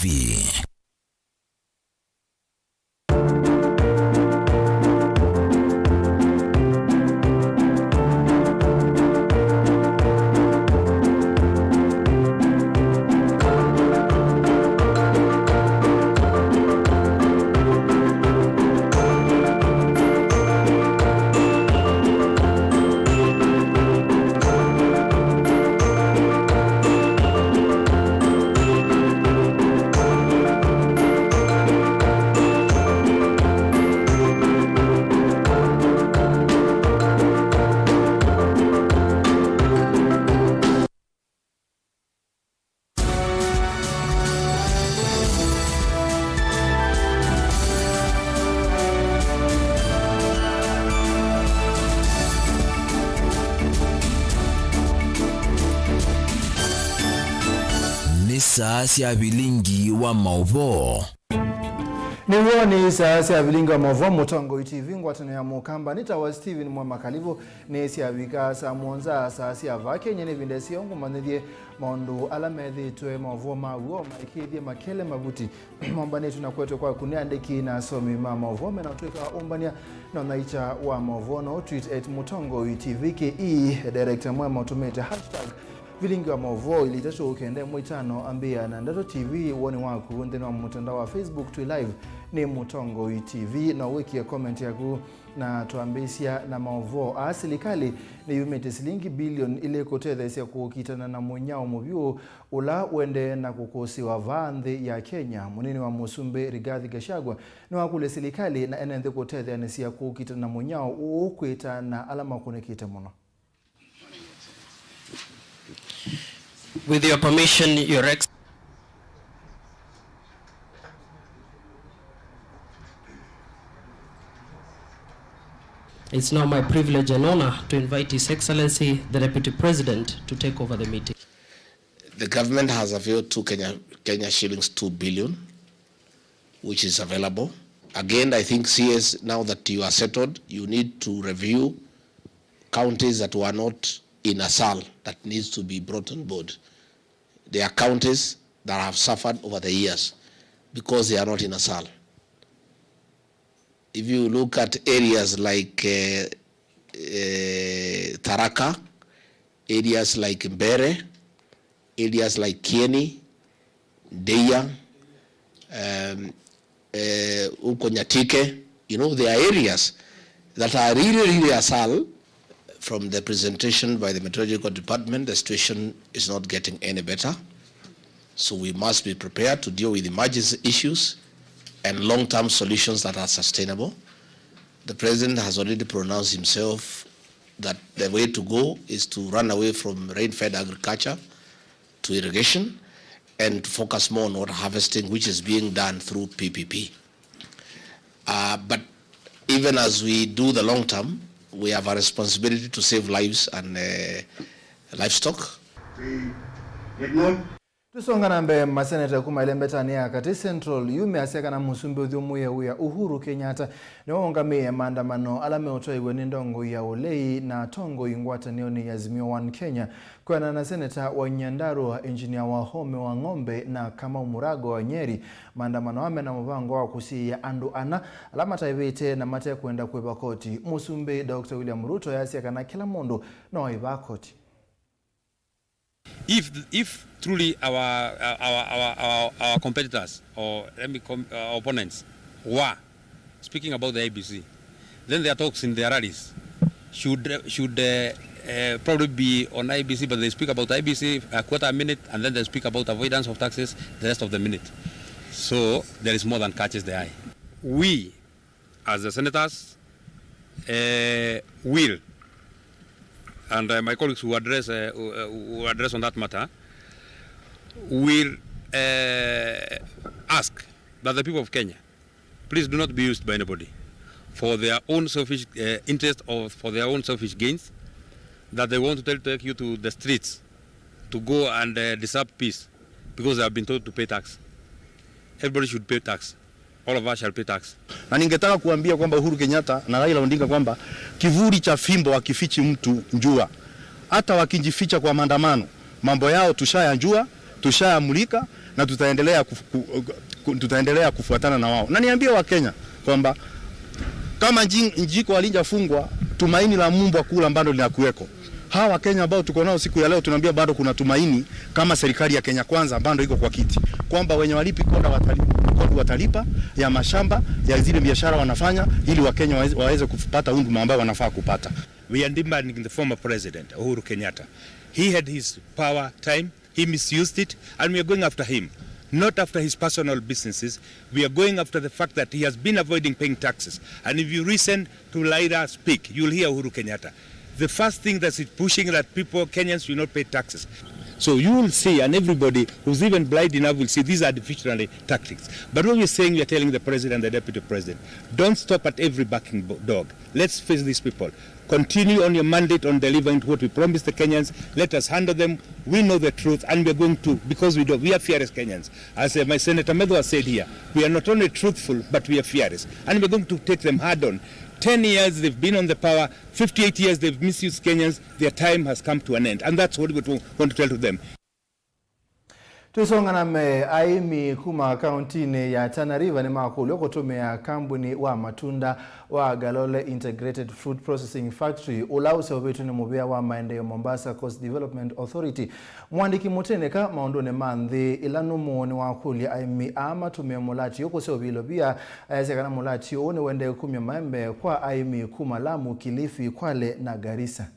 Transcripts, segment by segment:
TV. Saa ya Vilingi Wa Mauvoo. Ni saa ya Vilingi Wa Mauvoo Mutongo TV ngwatano ya mukamba nitawa Steven MUEMA kalivo nesi ya wika saa mwonza saa ya vake nyene vindesi yongu manedie maundu alamethi tuwe Mauvoo mawo maikidie makele mabuti mwambane tunakweto kwa kuniandeki na somi ma Mauvoo mena tuweka umbania na naicha wa Mauvoo na tweet @Mutongo TV ke director MUEMA automate hashtag Vilingi Wa Mauvoo ilitasho ukende mwitano ambia na Ndato TV woni waku ndeni wa mutandao wa Facebook tu live ni Mutongo TV na wiki ya comment yaku na tuambisia na Mauvoo asilikali ni yumete silingi bilion ile kotethesi ya kukitana na mwenyao muvyuo ula wende na kukosi wa vandhi ya Kenya. Munini wa Musumbe Rigathi Gachagua ni wakule silikali na enende kotethesi ya kukitana na mwenyao ukuita na alama kunekita muno. With your permission, Your Excellency. It's now my privilege and honor to invite His Excellency, the Deputy President, to take over the meeting. The government has availed Kenya shillings 2 billion, which is available. Again, I think CS, now that you are settled, you need to review counties that were not in a SAL that needs to be brought on board. There are counties that have suffered over the years because they are not in a SAL. If you look at areas like Tharaka, areas like Mbere, areas like Kieni, Deya, Ukonyatike, you know, there are areas that are really a SAL. From the presentation by the Meteorological Department, the situation is not getting any better. So we must be prepared to deal with emergency issues and long-term solutions that are sustainable. The President has already pronounced himself that the way to go is to run away from rain-fed agriculture to irrigation and to focus more on water harvesting, which is being done through PPP. But even as we do the long-term, we have a responsibility to save lives and livestock. Tusonga nambe maseneta kumaile Tania kati Central yume aseka na Musumbe udhumuye uya Uhuru Kenyatta niwaongamie maandamano alame otoiwe nindongo ya ulei na tongo ingwata nioni ya Azimio One Kenya kwa na seneta wa Nyandarua engineer wa Home wa Ng'ombe na kama Murago wa Nyeri. Maandamano wame na mpango wa kusi ya andu ana alama taivete na mate kuenda kuiba koti. Musumbe Dr. William Ruto yasiaka na kila mundu na waiba koti. If truly our competitors or our opponents were speaking about the IBC, then their talks in their rallies should probably be on IBC, but they speak about IBC a quarter a minute and then they speak about avoidance of taxes the rest of the minute. So there is more than catches the eye. We, as the senators, will, and my colleagues who address on that matter, will ask that the people of Kenya, please do not be used by anybody for their own selfish interest or for their own selfish gains, that they want to take you to the streets to go and disrupt peace because they have been told to pay tax. Everybody should pay tax. All of us shall pay tax. Na ningetaka kuambia kwamba Uhuru Kenyatta na Raila Odinga kwamba kivuli cha fimbo hakifichi mtu njua. Hata wakijificha kwa maandamano, mambo yao tushayajua, tushaamulika na tutaendelea kufuatana na wao. Na niambie wa Kenya kwamba kama njiko alijafungwa, tumaini la mbwa kula bado linakuweko. Hawa Kenya ambao tuko nao siku ya leo tunaambia bado kuna tumaini kama serikali ya Kenya Kwanza bado iko kwa kiti, kwamba wenye walipi koda watalipa ya mashamba ya zile biashara wanafanya, ili Wakenya waweze kupata huduma ambayo wanafaa kupata. We are demanding the former president Uhuru Kenyatta. He had his power time, he misused it, and we are going after him. Not after his personal businesses. We are going after the fact that he has been avoiding paying taxes. And if you listen to Laira speak, you'll hear Uhuru Kenyatta. The first thing that is pushing that people, Kenyans, will not pay taxes. So you will see, and everybody who's even blind enough will see, these are deficient tactics. But what we're saying, we are telling the president, the deputy president, don't stop at every barking dog. Let's face these people. Continue on your mandate on delivering what we promised the Kenyans. Let us handle them. We know the truth, and we're going to, because we are fearless Kenyans. As my Senator Medho has said here, we are not only truthful, but we are fearless. And we're going to take them hard on. 10 years they've been on the power, 58 years they've misused Kenyans. Their time has come to an end, and that's what we want to tell to them. Tusongana me aimi kuma kaunti ya Tana River ni makulio kutumia kampuni wa matunda wa Galole Integrated Food Processing Factory ulause obetu ni mubia wa maendeleo Mombasa Coast Development Authority. Mwandiki muteneka maondone mandhi ilanu muoni wa kulia aimi ama tumia mulati yoko seo bilo bia ayazekana mulati one wende kumia maembe kwa aimi kuma Lamu, Kilifi, Kwale na Garissa.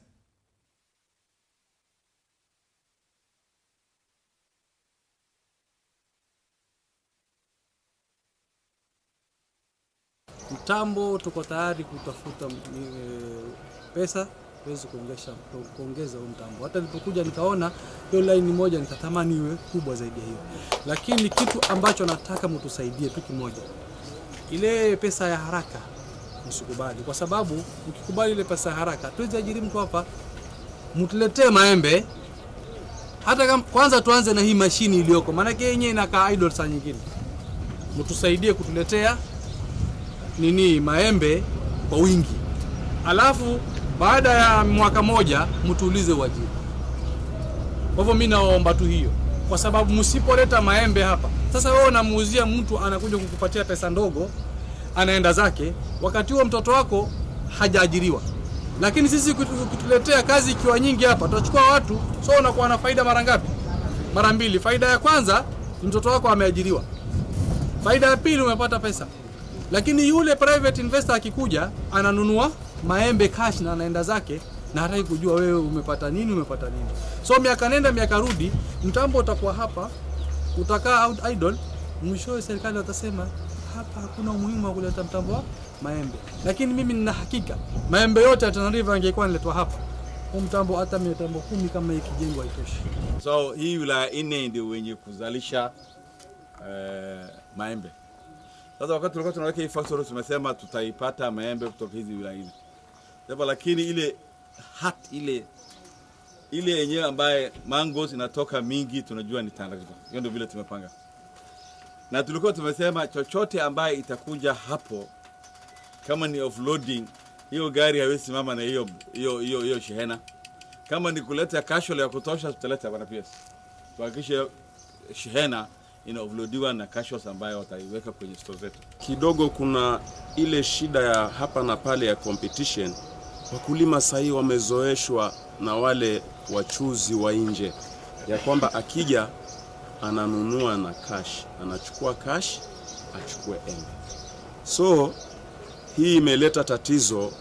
Mtambo tuko tayari kutafuta pesa tuweze kuongeza huo mtambo. Hata nilipokuja nikaona hiyo line moja nikatamani iwe kubwa zaidi hiyo. Lakini kitu ambacho nataka mtusaidie tu kimoja. Ile pesa ya haraka msikubali, kwa sababu ukikubali ile pesa ya haraka tuweze ajiri mtu hapa mtuletee maembe. Hata kama kwanza tuanze na hii mashini iliyoko, maana yake yenyewe inakaa idle saa nyingine. Mtusaidie kutuletea maembe kwa wingi. Alafu baada ya mwaka moja mtuulize wajibu. Kwa hivyo mimi naomba tu hiyo, kwa sababu msipoleta maembe hapa, sasa wewe unamuuzia mtu anakuja kukupatia pesa ndogo, anaenda zake, wakati huo mtoto wako hajaajiriwa. Lakini sisi kutuletea kazi ikiwa nyingi hapa, tutachukua watu, so unakuwa na faida mara ngapi? Mara mbili. Faida ya kwanza mtoto wako ameajiriwa. Faida ya pili umepata pesa. Lakini yule private investor akikuja ananunua maembe cash na anaenda zake na hataki kujua wewe umepata nini. So miaka nenda miaka rudi, mtambo utakuwa hapa, utakaa out idle, mwishowe serikali watasema hapa hakuna umuhimu wa kuleta mtambo wa maembe. Lakini mimi nina hakika maembe yote ya Tana River angekuwa inaletwa hapa, mtambo hata mitambo 10 kama ikijengwa haitoshi. So hii wilaya ine ndio wenye kuzalisha maembe. Sasa wakati tulikuwa tunaweka hii factory tumesema tutaipata maembe kutoka hizi wilaya hizi. Sasa lakini ile ile yenyewe ambaye mangoes inatoka mingi tunajua ni Tana River. Hiyo ndio vile tumepanga. Na tulikuwa tumesema chochote ambaye itakuja hapo kama ni offloading, hiyo gari haiwezi simama na hiyo shehena. Kama ni kuleta casual ya kutosha tutaleta bana pia. Tuhakikishe shehena ina offloadiwa na casuals ambayo wataiweka kwenye store zetu. Kidogo kuna ile shida ya hapa na pale ya competition. Wakulima sahi wamezoeshwa na wale wachuzi wa nje ya kwamba akija ananunua na cash, anachukua cash, achukue embe. So hii imeleta tatizo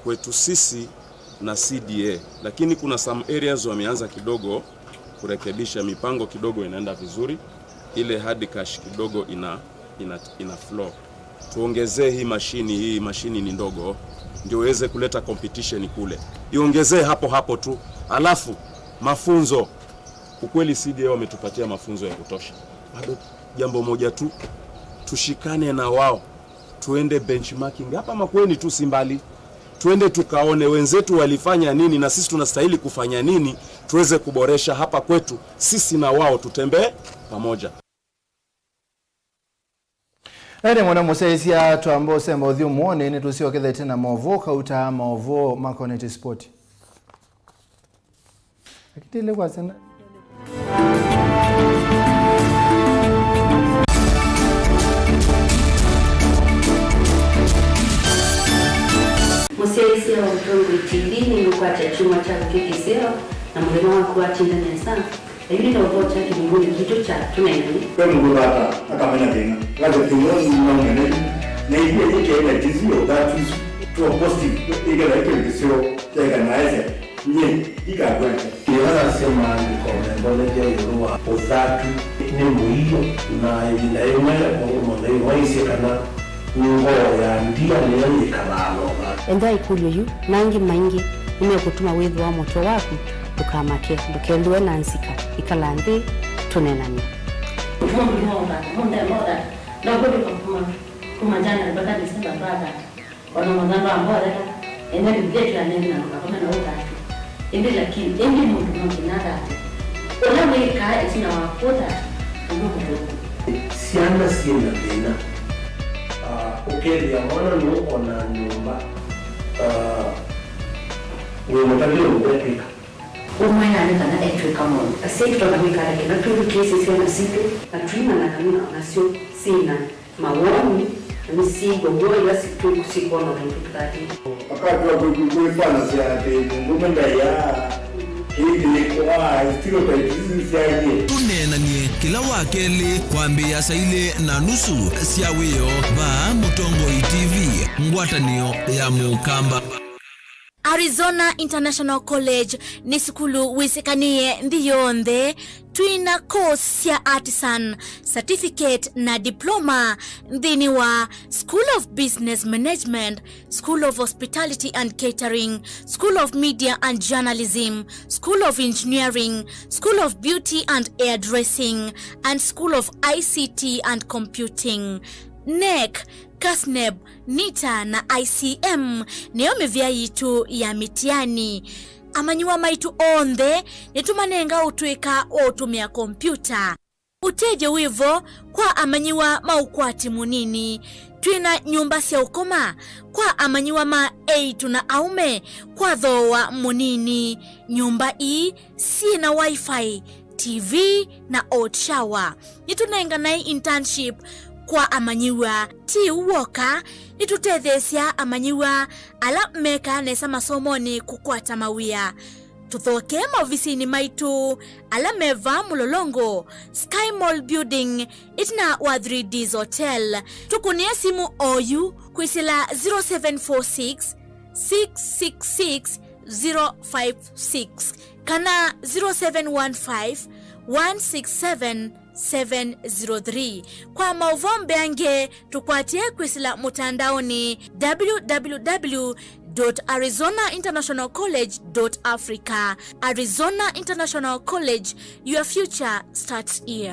kwetu sisi na CDA, lakini kuna some areas wameanza kidogo kurekebisha, mipango kidogo inaenda vizuri, ile hard cash kidogo ina flow. Tuongezee hii mashini ni ndogo ndio iweze kuleta competition kule. Iongezee hapo tu. Alafu mafunzo, ukweli CDA wametupatia mafunzo ya kutosha. Bado jambo moja tu, tushikane na wao, tuende benchmarking hapa Makueni tu simbali, tuende tukaone wenzetu walifanya nini na sisi tunastahili kufanya nini, tuweze kuboresha hapa kwetu, sisi na wao tutembee pamoja. Nere mwana musaisia tuambo semba udhiu muone ni tusio kethe tena Mauvoo kauta Mauvoo Makoneti Sport. Akitile kwa sana. Kesi ya Mtongo TV ni kwa chuma cha kikiseo na mlema wako atinda nesa. Hivi ndio vocha kibuni kitu cha tunaini. Kwa Mungu hata akamenya tena. Ngaje tunyoni mnaongea na hiyo yake ile jizio that is to a positive ile ile kisio tega naise. Nye ikagweka. Kiona sema ni komendo ya Yoruba uzatu ni muhiyo na ile ile waisi kana ngo ya ndia ni kalalo. Enda ikulyo yu nangi maingi nimekutuma wewe wa moto wako tukamake dukelwe nansika ikalandi tunenani. Moda na bodi kuma jana baada ya December baada wana maganda ambao enda bigetu anena kama na utatu. Ende lakini ende mundu mkinada. Ona weka isina wakota ndio siana sina tena. Ukeli ya mwana no ona nyumba wewe mtabile ubeka umwana kana etwe kama asito na mikale na tu kesi sio na siku na trima na kamina na sio sina mawoni na misigo goyo asitu kusikono na mtukati akati wa kuifanya siate ngomenda ya hili kwa estilo taitizi siaje tunenanie kila wakeli kwambia saile na nusu siawio ba Mutongo TV ngwatanio ya mukamba. Arizona International College ni skulu wisekanie ndiyonde twina course ya artisan certificate na diploma ndini wa School of Business Management, School of Hospitality and Catering, School of Media and Journalism, School of Engineering, School of Beauty and Hairdressing, and School of ICT and Computing. NEC, Kasneb, NITA na ICM niyo mivya yitu ya mitiani. Amanyua maitu onde nitumanenga utuika otumia kompyuta. Uteje wivo kwa amanyiwa maukwati munini. Twina nyumba siya ukoma kwa amanyiwa ma eitu na aume kwa dhowa munini. Nyumba hii si na wifi, TV na hot shower. Nitunenga na internship kwa amanyiwa ti uwoka nitutethesia amanyiwa ala meka nesa masomoni kukwata mawia. Tuthoke maofisini maitu ala meva mulolongo Sky Mall Building itina wa 3Ds Hotel. Tukunia simu oyu kuisila 0746 666 056 kana 0715 167 703. Kwa mauvombe ange tukwatie kwisila mutandaoni www.arizonainternationalcollege.africa. Arizona International College, your future starts here.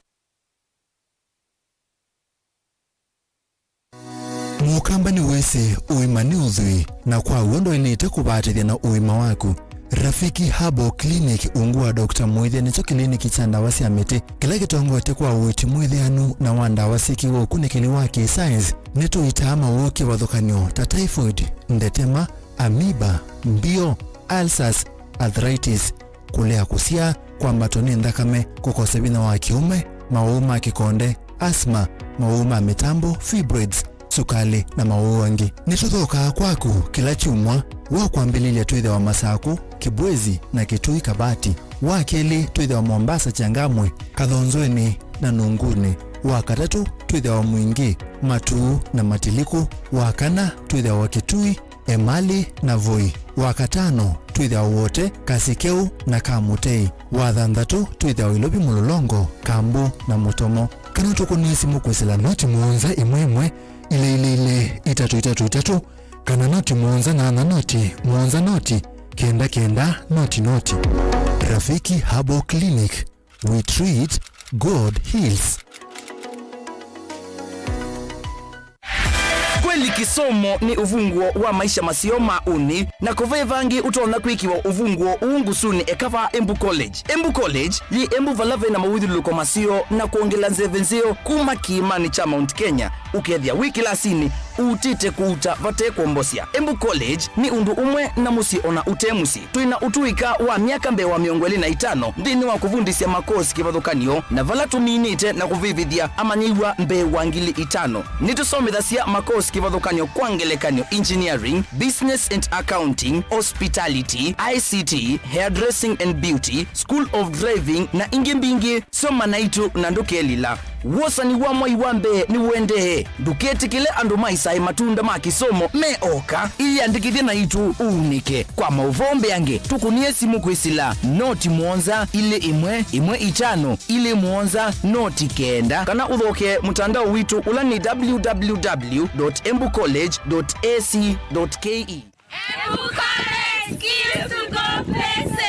Mukamba ni wese uimani uzui na kwa uondo inite kubatithia na uima waku. Rafiki Habo Clinic ungua Dr. Mwithia nicho kliniki cha ndawa cia miti kila gitongote kwa uiti mwithianu na wanda wasiki wo kunikili wa science netu itama woke wathukanio ta typhoid, ndetema, amoeba, mbio, ulcers, arthritis, kulea kusia, kwambatoni ndakame, kukosa bina wa kiume, mauma kikonde, asthma, mauma mitambo, fibroids, sukali na mauwangi. Nituthoka kwaku kila chumwa wa kwambililia tuithe wa Masaku, Kibwezi na Kitui Kabati, wa keli tuithe wa Mombasa Changamwe, Kathonzweni na Nunguni, wa katatu tuithe wa Mwingi, Matuu na Matiliku, wa kana tuithe wa Kitui, Emali na Voi, wa katano tuithe wa wote Kasikeu na Kamutei, wa thanthatu tuithe wa Ilobi Mulolongo, Kambu na Mutomo. Kana tukunia simu kwisila noti muonza imwemwe ile itatu kana noti muonza na noti muonza noti kenda noti. Rafiki Habo Clinic, we treat, God heals. Kweli kisomo ni uvunguo wa maisha masioma uni na kuvevangi utona kwikiwa uvunguo uungusuni ekava Embu College. Embu College li Embu valave na mawidhuluko masio na kuongela nzevenzio kuma kiimani cha Mount Kenya. Ukethia wiki lasini utite kuuta vate kuombosia. Embu College ni undu umwe na musi ona utemusi. Tuina utuika wa miaka mbe wa 25 ndini wa kuvundisya makosi kivathukanio na vala tuminite na kuvivithia amanyiwa mbe wa 5,000. Nitusomithasya makosi kivathukanio kwa ngelekanio engineering, business and accounting, hospitality, ICT, hairdressing and beauty, school of driving na ingi mbingi. Soma naitu na ndukelila wosa ni wa mwai wambe ni wendehe duketi kile andu maisai matunda makisomo meoka iyandikithie na itu unike kwa mauvombe yange tukunie simu kwisila noti mwonza ile imwe 5 ile mwonza noti kenda kana uthoke mtandao witu ula ni www.embucollege.ac.ke. Embu College, skills to go places.